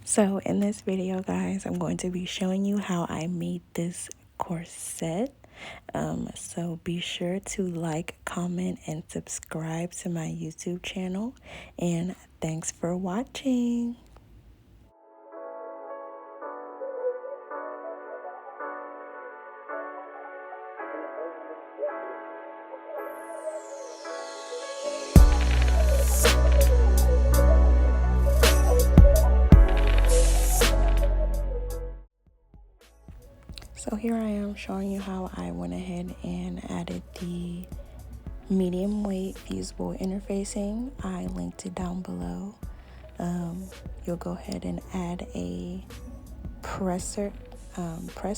So in this video, guys, I'm going to be showing you how I made this corset. So be sure to like, comment, and subscribe to my YouTube channel. And thanks for watching. So here I am showing you how I went ahead and added the medium weight fusible interfacing. I linked it down below. You'll go ahead and add a press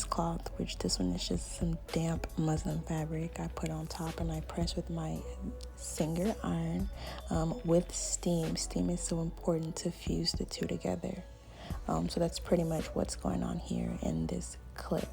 cloth, which this one is just some damp muslin fabric I put on top, and I press with my finger iron with steam. Steam is so important to fuse the two together. So that's pretty much what's going on here in this clip.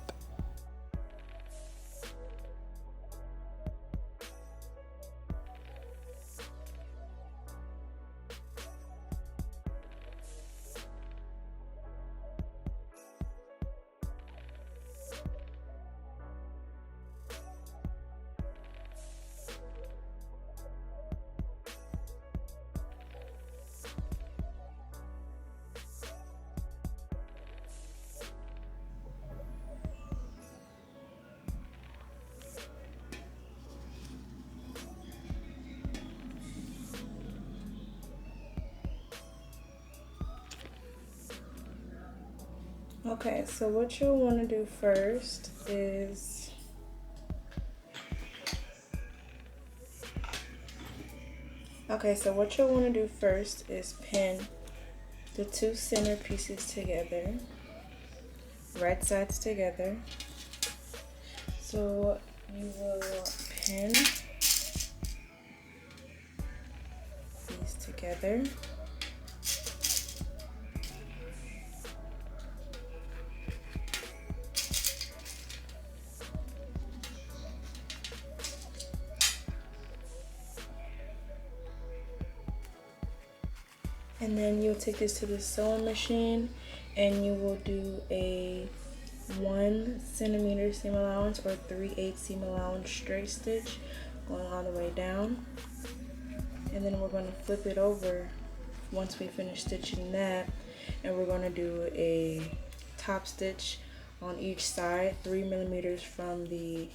Okay, so what you'll want to do first is pin the two center pieces together, right sides together. So you will pin these together. And then you'll take this to the sewing machine and you will do a 1 centimeter seam allowance or 3/8 seam allowance straight stitch going all the way down. And then we're going to flip it over once we finish stitching that, and we're going to do a top stitch on each side 3 millimeters from the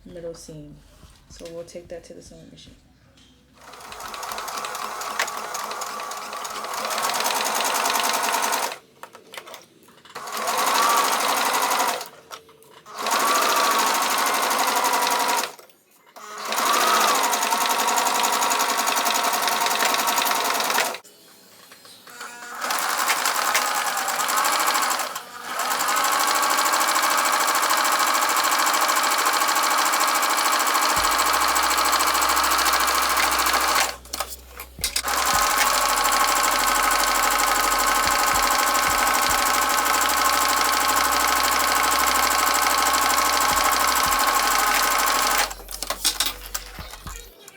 middle seam. So we'll take that to the sewing machine.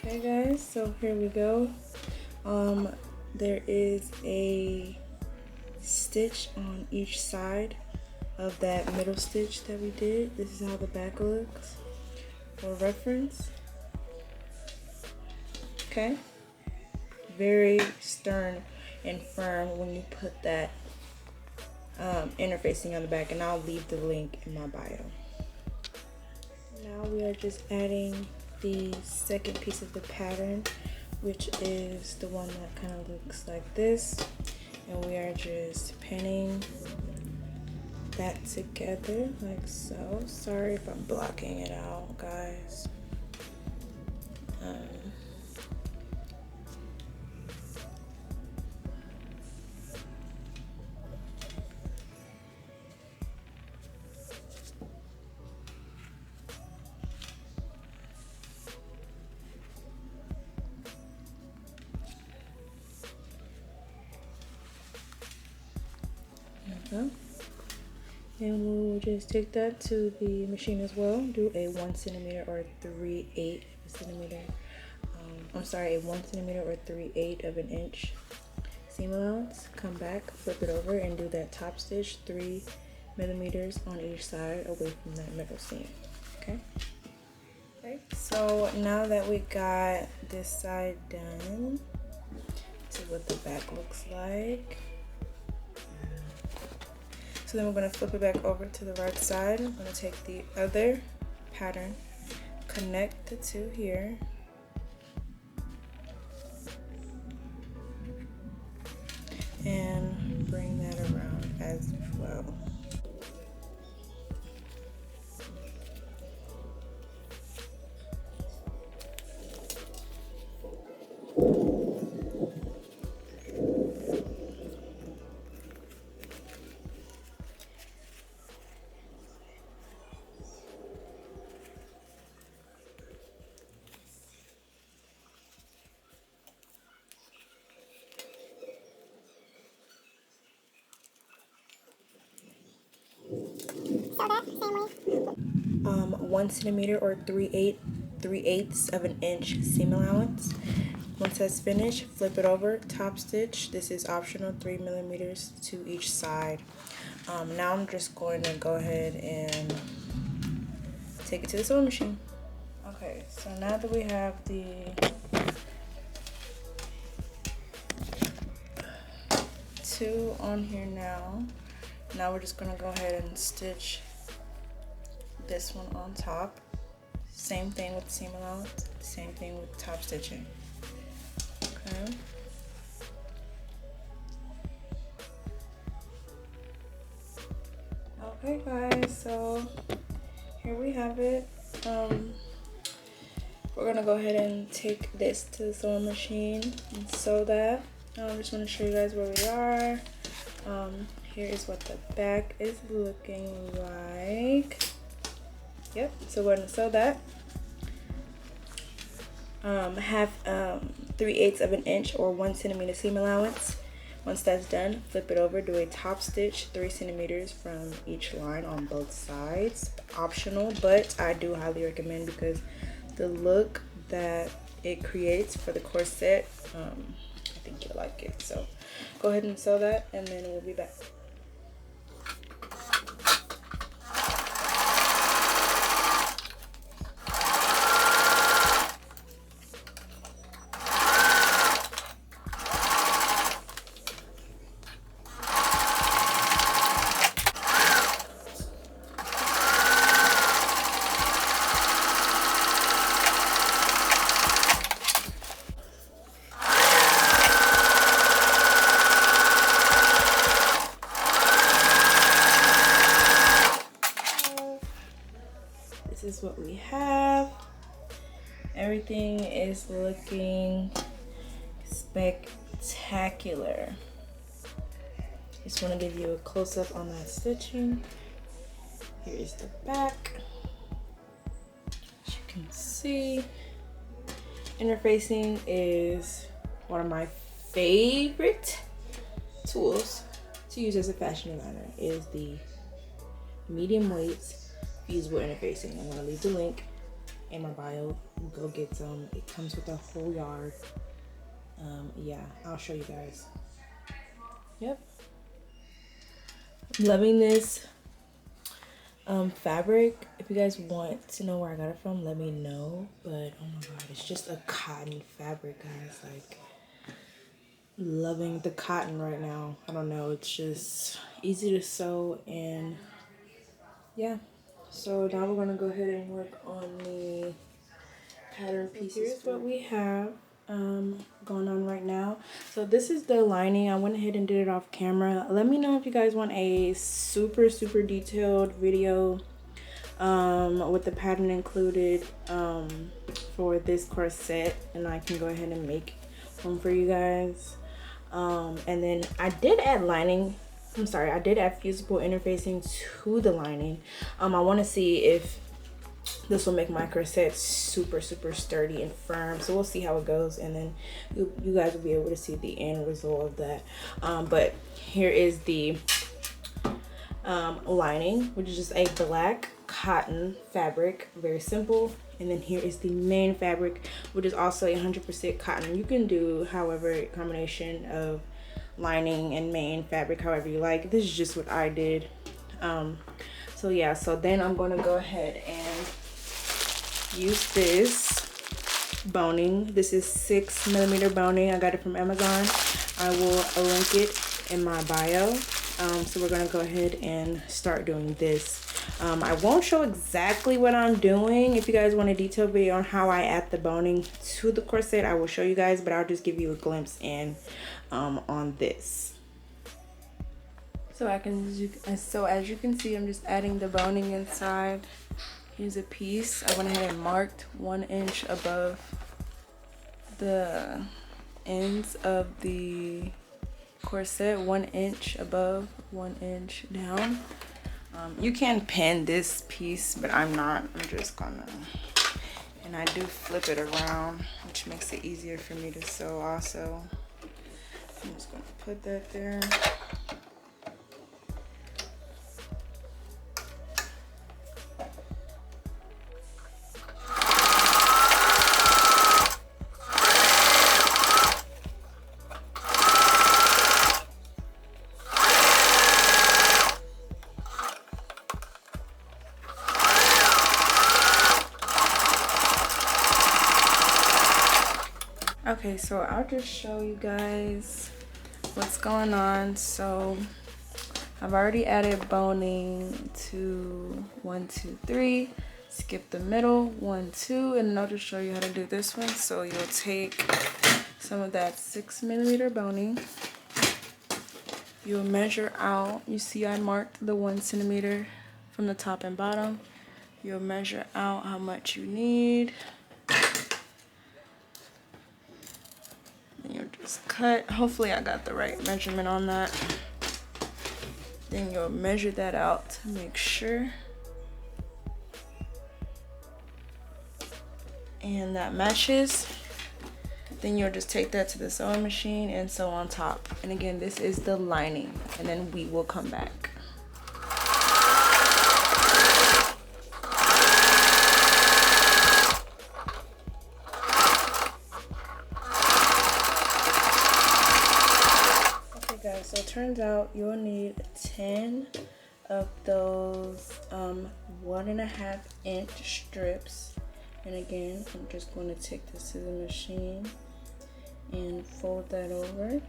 Okay guys, so here we go. There is a stitch on each side of that middle stitch that we did. This is how the back looks for reference. Okay, very stern and firm when you put that interfacing on the back, and I'll leave the link in my bio. Now we are just adding the second piece of the pattern, which is the one that kind of looks like this, and we are just pinning that together like so. Sorry if I'm blocking it out, guys. And we'll just take that to the machine as well. Do a 1 centimeter or 3/8 centimeter. A 1 centimeter or 3/8 of an inch seam allowance, come back, flip it over, and do that top stitch 3 millimeters on each side away from that middle seam. Okay. Okay, so now that we got this side done, this is what the back looks like. So then we're going to flip it back over to the right side. I'm going to take the other pattern, connect the two here, and bring that around as well. So that same way. 1 centimeter or 3/8 of an inch seam allowance. Once that's finished, flip it over, top stitch. This is optional, 3 millimeters to each side. Now I'm just going to go ahead and take it to the sewing machine. Okay, so now that we have the two on here now we're just gonna go ahead and stitch this one on top. Same thing with the seam allowance, same thing with top stitching. Okay. Okay guys, so here we have it. We're gonna go ahead and take this to the sewing machine and sew that. I just want to show you guys where we are. Here is what the back is looking like. Yep, so we're gonna sew that. Have 3/8 of an inch or 1 centimeter seam allowance. Once that's done, flip it over, do a top stitch 3 centimeters from each line on both sides. Optional, but I do highly recommend because the look that it creates for the corset, I think you'll like it. So go ahead and sew that, and then we'll be back. This is what we have. Everything is looking spectacular. Just want to give you a close-up on that stitching. Here is the back. As you can see, interfacing is one of my favorite tools to use as a fashion designer. Is the medium weights fusible interfacing. I'm gonna leave the link in my bio. Go get some. It comes with a whole yard. Yeah, I'll show you guys. Yep. I'm loving this fabric. If you guys want to know where I got it from, let me know. But oh my god, it's just a cotton fabric, guys. Like, loving the cotton right now. I don't know, it's just easy to sew, and yeah. So now we're gonna go ahead and work on the pattern pieces. Here's what we have going on right now. So this is the lining. I went ahead and did it off camera. Let me know if you guys want a super detailed video with the pattern included for this corset, and I can go ahead and make one for you guys. And then I did add lining. I did add fusible interfacing to the lining. I want to see if this will make my corset super sturdy and firm. So we'll see how it goes, and then you guys will be able to see the end result of that. But here is the lining, which is just a black cotton fabric, very simple. And then here is the main fabric, which is also 100% cotton. You can do however combination of lining and main fabric, however you like. This is just what I did. So yeah, so then I'm gonna go ahead and use this boning. This is 6mm boning. I got it from Amazon. I will link it in my bio. So we're gonna go ahead and start doing this. I won't show exactly what I'm doing. If you guys want a detailed video on how I add the boning to the corset, I will show you guys, but I'll just give you a glimpse in on this. So as you can see, I'm just adding the boning inside. Here's a piece. I went ahead and marked 1 inch above the ends of the corset, 1 inch above, 1 inch down. You can pin this piece, but I'm not. I'm just gonna, and I do flip it around, which makes it easier for me to sew also. I'm just gonna put that there. Okay, so I'll just show you guys what's going on. So I've already added boning to 1, 2, 3, skip the middle 1, 2, and I'll just show you how to do this one. So you'll take some of that 6mm boning, you'll measure out, you see I marked the 1 centimeter from the top and bottom. You'll measure out how much you need. You'll just cut. Hopefully I got the right measurement on that. Then you'll measure that out to make sure. And that matches. Then you'll just take that to the sewing machine and sew on top. And again, this is the lining, and then we will come back. So it turns out you'll need 10 of those 1.5 inch strips. And again, I'm just going to take this to the machine and fold that over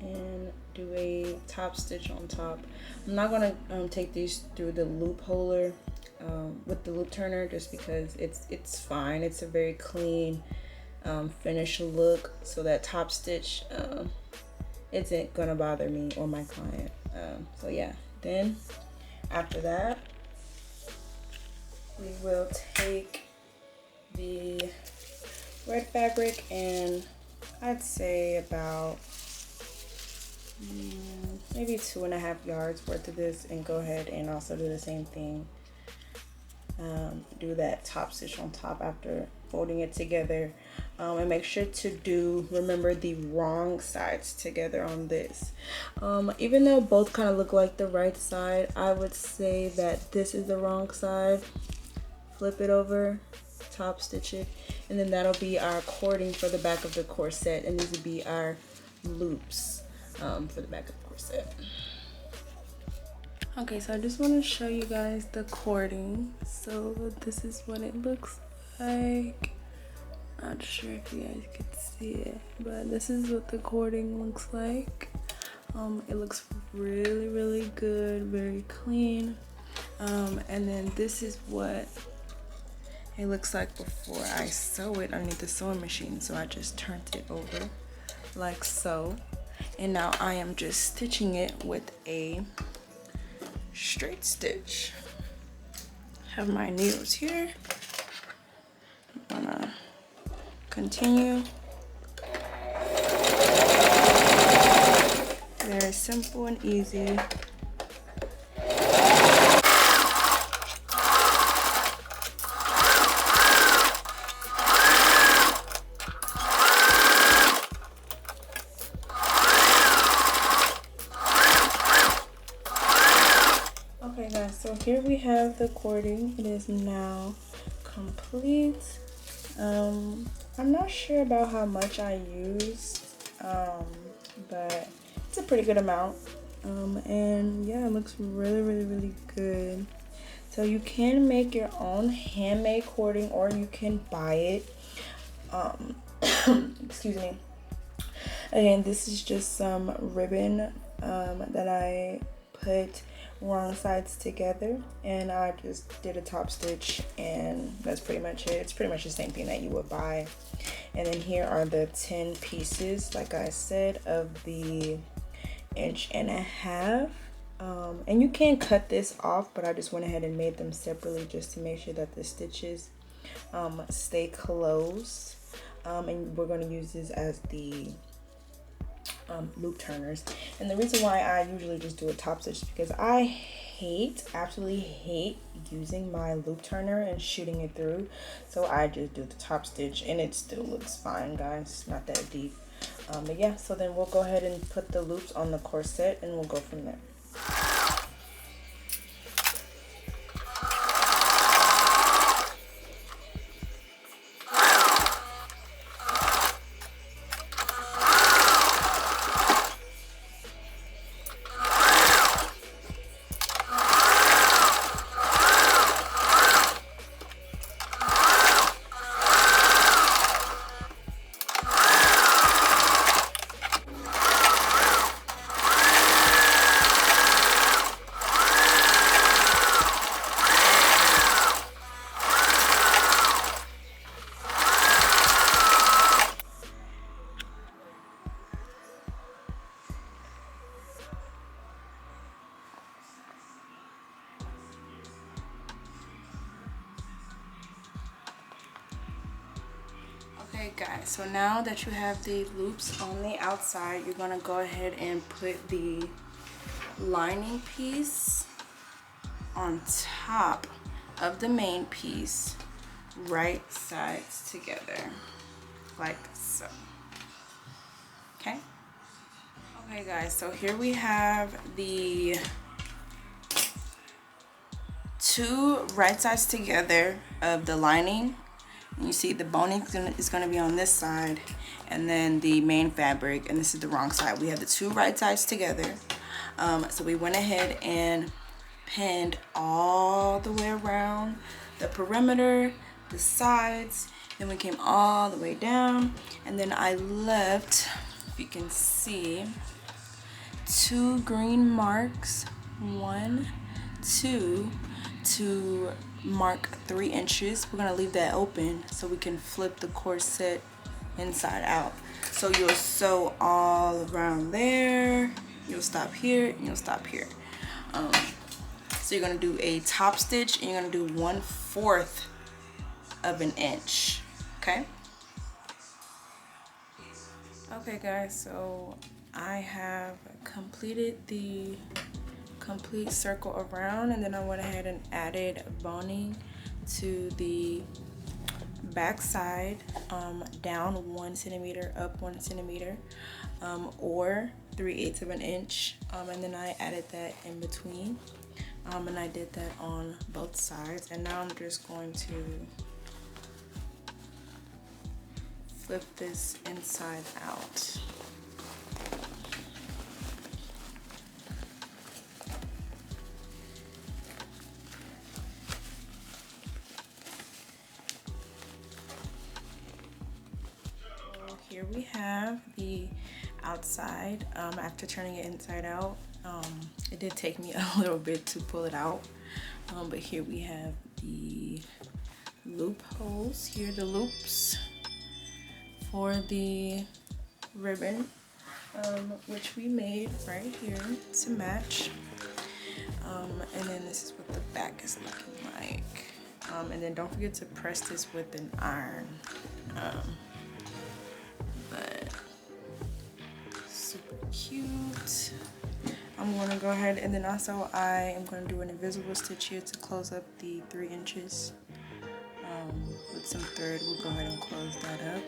and do a top stitch on top. I'm not going to take these through the loop holder with the loop turner, just because it's fine. It's a very clean finished look, so that top stitch isn't gonna bother me or my client. So yeah, then after that we will take the red fabric, and I'd say about maybe 2.5 yards worth of this, and go ahead and also do the same thing. Do that top stitch on top after folding it together, and make sure to remember the wrong sides together on this. Even though both kind of look like the right side, I would say that this is the wrong side. Flip it over, top stitch it, and then that'll be our cording for the back of the corset, and these would be our loops for the back of the corset. Okay, so I just want to show you guys the cording. So this is what it looks like. Not sure if you guys can see it, but this is what the cording looks like. It looks really, really good, very clean. And then this is what it looks like before I sew it underneath the sewing machine. So I just turned it over like so, and now I am just stitching it with a straight stitch. Have my needles here. I'm gonna continue. Very simple and easy. Okay guys, so here we have the cording. It is now complete. I'm not sure about how much I used, but it's a pretty good amount. And yeah, it looks really, really, really good. So you can make your own handmade cording, or you can buy it. Excuse me. Again, this is just some ribbon that I put wrong sides together, and I just did a top stitch, and that's pretty much it. It's pretty much the same thing that you would buy. And then here are the 10 pieces, like I said, of the 1.5 inch. And you can cut this off, but I just went ahead and made them separately just to make sure that the stitches stay closed. And we're going to use this as the loop turners. And the reason why I usually just do a top stitch is because I absolutely hate using my loop turner and shooting it through. So I just do the top stitch, and it still looks fine, guys. Not that deep. But yeah, so then we'll go ahead and put the loops on the corset, and we'll go from there. Okay guys, so now that you have the loops on the outside, you're gonna go ahead and put the lining piece on top of the main piece, right sides together, like so. Okay guys, so here we have the 2 right sides together of the lining. You see the boning is going to be on this side, and then the main fabric, and this is the wrong side. We have the 2 right sides together. So we went ahead and pinned all the way around the perimeter, the sides, then we came all the way down, and then I left, if you can see, 2 green marks, 1, 2, to mark 3 inches. We're gonna leave that open so we can flip the corset inside out. So you'll sew all around there, you'll stop here, and you'll stop here. So you're gonna do a top stitch, and you're gonna do 1/4 of an inch. Okay guys, so I have completed the complete circle around, and then I went ahead and added boning to the back side, down 1 centimeter, up 1 centimeter, or 3/8 of an inch, and then I added that in between, and I did that on both sides. And now I'm just going to flip this inside out. Here we have the outside after turning it inside out. It did take me a little bit to pull it out, but here we have the loop holes. Here are the loops for the ribbon, which we made right here to match. And then this is what the back is looking like. And then don't forget to press this with an iron. But super cute. I'm going to go ahead, and then also I am going to do an invisible stitch here to close up the 3 inches with some thread. We'll go ahead and close that up.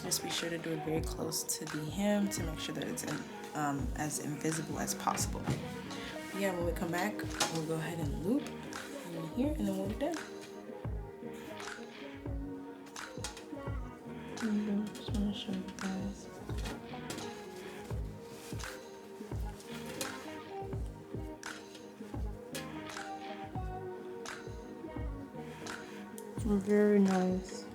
Just be sure to do it very close to the hem to make sure that it's as invisible as possible. But yeah, when we come back, we'll go ahead and loop in here, and then we'll be done. Just want to show you guys. Very nice.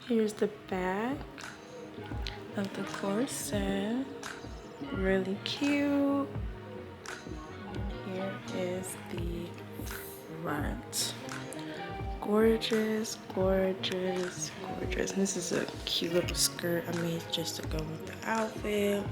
Here's the back of the corset. Really cute. Here is the front. Gorgeous, gorgeous, gorgeous. And this is a cute little skirt I made just to go with the outfit.